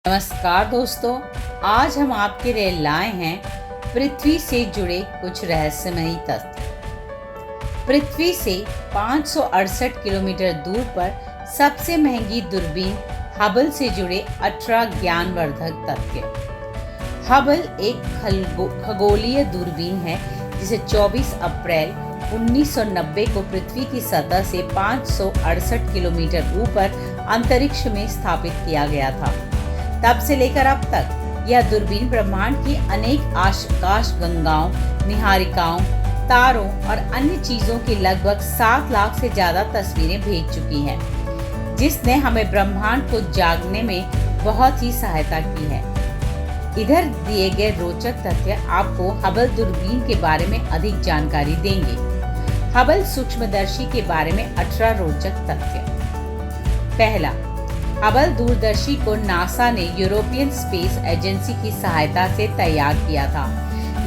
नमस्कार दोस्तों, आज हम आपके लिए लाए हैं पृथ्वी से जुड़े कुछ रहस्यमयी तथ्य। पृथ्वी से 568 किलोमीटर दूर पर सबसे महंगी दूरबीन हबल से जुड़े 18 ज्ञानवर्धक तथ्य। हबल एक खगोलीय दूरबीन है जिसे 24 अप्रैल 1990 को पृथ्वी की सतह से 568 किलोमीटर ऊपर अंतरिक्ष में स्थापित किया गया था। तब से लेकर अब तक यह दूरबीन ब्रह्मांड की अनेक आकाश गंगाओं, निहारिकाओं, तारों और अन्य चीजों की लगभग 7 लाख से ज्यादा तस्वीरें भेज चुकी है, जिसने हमें ब्रह्मांड को जानने में बहुत ही सहायता की है। इधर दिए गए रोचक तथ्य आपको हबल दूरबीन के बारे में अधिक जानकारी देंगे। हबल सूक्ष्मदर्शी के बारे में 18 रोचक तथ्य। पहला, हबल दूरदर्शी को नासा ने यूरोपियन स्पेस एजेंसी की सहायता से तैयार किया था,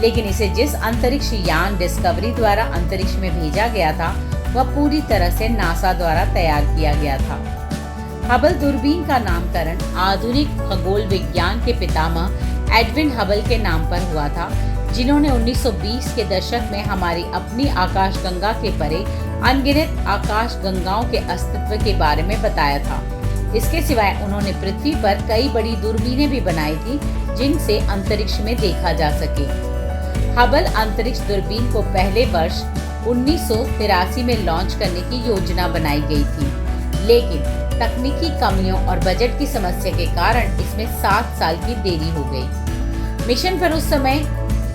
लेकिन इसे जिस अंतरिक्ष यान डिस्कवरी द्वारा अंतरिक्ष में भेजा गया था वह पूरी तरह से नासा द्वारा तैयार किया गया था। हबल दूरबीन का नामकरण आधुनिक खगोल विज्ञान के पितामह एडविन हबल के नाम पर हुआ था, जिन्होंने 1920 के दशक में हमारी अपनी आकाशगंगा के परे अनगिनत आकाश गंगाओं के अस्तित्व के बारे में बताया था। इसके सिवाय उन्होंने पृथ्वी पर कई बड़ी दूरबीनें भी बनाई थी, जिनसे अंतरिक्ष में देखा जा सके। हबल अंतरिक्ष दूरबीन को पहले वर्ष 1983 में लॉन्च करने की योजना बनाई गई थी, लेकिन तकनीकी कमियों और बजट की समस्या के कारण इसमें 7 साल की देरी हो गई। मिशन पर उस समय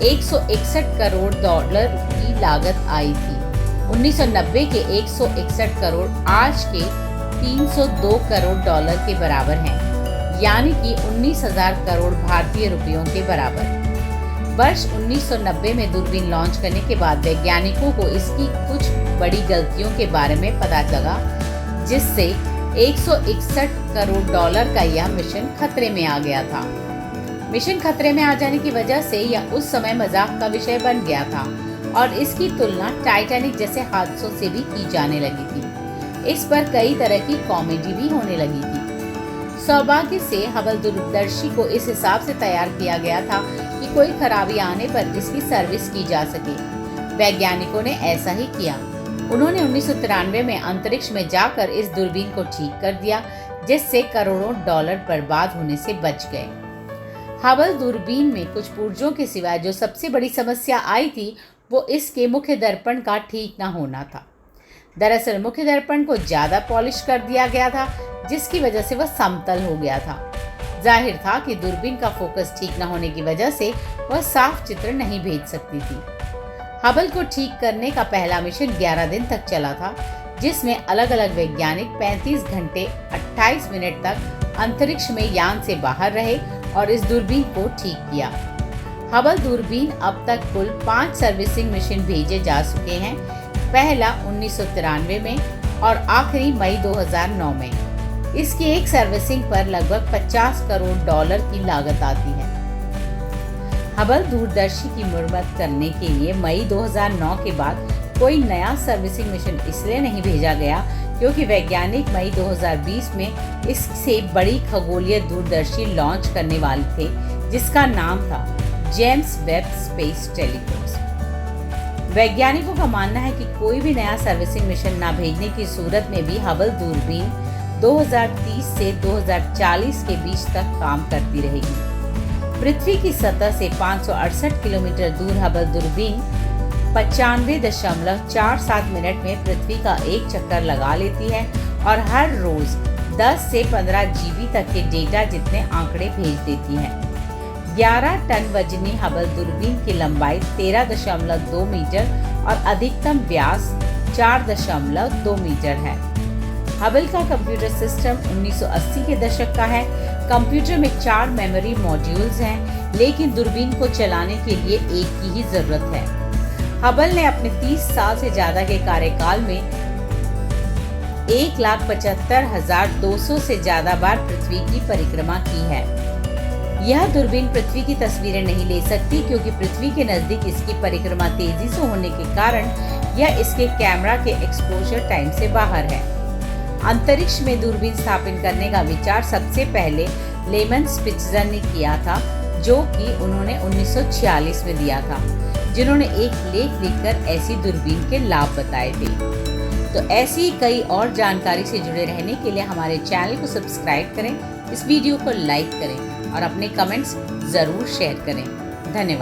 161 करोड़ डॉलर की लागत आई थी। 1990 के 161 करोड़ आज के 302 करोड़ डॉलर के बराबर हैं, यानी कि 19,000 करोड़ भारतीय रुपयों के बराबर। वर्ष 1990 में दूरबीन लॉन्च करने के बाद वैज्ञानिकों को इसकी कुछ बड़ी गलतियों के बारे में पता लगा, जिससे 161 करोड़ डॉलर का यह मिशन खतरे में आ गया था। मिशन खतरे में आ जाने की वजह से यह उस समय मजाक का विषय बन गया था और इसकी तुलना टाइटैनिक जैसे हादसों से भी की जाने लगी थी। इस पर कई तरह की कॉमेडी भी होने लगी थी। सौभाग्य से हबल दूरदर्शी को इस हिसाब से तैयार किया गया था कि कोई खराबी आने पर इसकी सर्विस की जा सके। वैज्ञानिकों ने ऐसा ही किया। उन्होंने 1993 में अंतरिक्ष में जाकर इस दूरबीन को ठीक कर दिया, जिससे करोड़ों डॉलर बर्बाद होने से बच गए। हबल दूरबीन में कुछ पुर्जों के सिवाय जो सबसे बड़ी समस्या आई थी वो इसके मुख्य दर्पण का ठीक न होना था। दरअसल मुख्य दर्पण को ज्यादा पॉलिश कर दिया गया था, जिसकी वजह से वह समतल हो गया था। जाहिर था कि दूरबीन का फोकस ठीक न होने की वजह से वह साफ चित्र नहीं भेज सकती थी। हबल को ठीक करने का पहला मिशन 11 दिन तक चला था, जिसमें अलग अलग वैज्ञानिक 35 घंटे 28 मिनट तक अंतरिक्ष में यान से बाहर रहे और इस दूरबीन को ठीक किया। हबल दूरबीन अब तक कुल 5 सर्विसिंग मिशन भेजे जा चुके हैं, पहला 1993 में और आखिरी मई 2009 में। इसकी एक सर्विसिंग पर लगभग 50 करोड़ डॉलर की लागत आती है। हबल दूरदर्शी की मरम्मत करने के लिए मई 2009 के बाद कोई नया सर्विसिंग मिशन इसलिए नहीं भेजा गया क्योंकि वैज्ञानिक मई 2020 में इससे बड़ी खगोलीय दूरदर्शी लॉन्च करने वाले थे, जिसका नाम था जेम्स वेब स्पेस टेलीस्कोप। वैज्ञानिकों का मानना है कि कोई भी नया सर्विसिंग मिशन न भेजने की सूरत में भी हबल दूरबीन 2030 से 2040 के बीच तक काम करती रहेगी। पृथ्वी की सतह से 568 किलोमीटर दूर हबल दूरबीन 95.47 मिनट में पृथ्वी का एक चक्कर लगा लेती है और हर रोज 10 से 15 GB तक के डेटा जितने आंकड़े भेज देती है। 11 टन वजनी हबल दूरबीन की लंबाई 13.2 मीटर और अधिकतम व्यास 4.2 मीटर है। हबल का कंप्यूटर सिस्टम 1980 के दशक का है। कंप्यूटर में 4 मेमोरी मॉड्यूल्स हैं, लेकिन दूरबीन को चलाने के लिए एक की ही जरूरत है। हबल ने अपने 30 साल से ज्यादा के कार्यकाल में 1,75,200 से ज्यादा बार पृथ्वी की परिक्रमा की है। यह दूरबीन पृथ्वी की तस्वीरें नहीं ले सकती क्योंकि पृथ्वी के नजदीक इसकी परिक्रमा तेजी से होने के कारण यह इसके कैमरा के एक्सपोजर टाइम से बाहर है। अंतरिक्ष में दूरबीन स्थापित करने का विचार सबसे पहले लेमन स्पिट्जर ने किया था, जो कि उन्होंने 1946 में दिया था, जिन्होंने एक लेख लिखकर ऐसी दूरबीन के लाभ बताए थे। तो ऐसी कई और जानकारी से जुड़े रहने के लिए हमारे चैनल को सब्सक्राइब करें, इस वीडियो को लाइक करें और अपने कमेंट्स ज़रूर शेयर करें। धन्यवाद।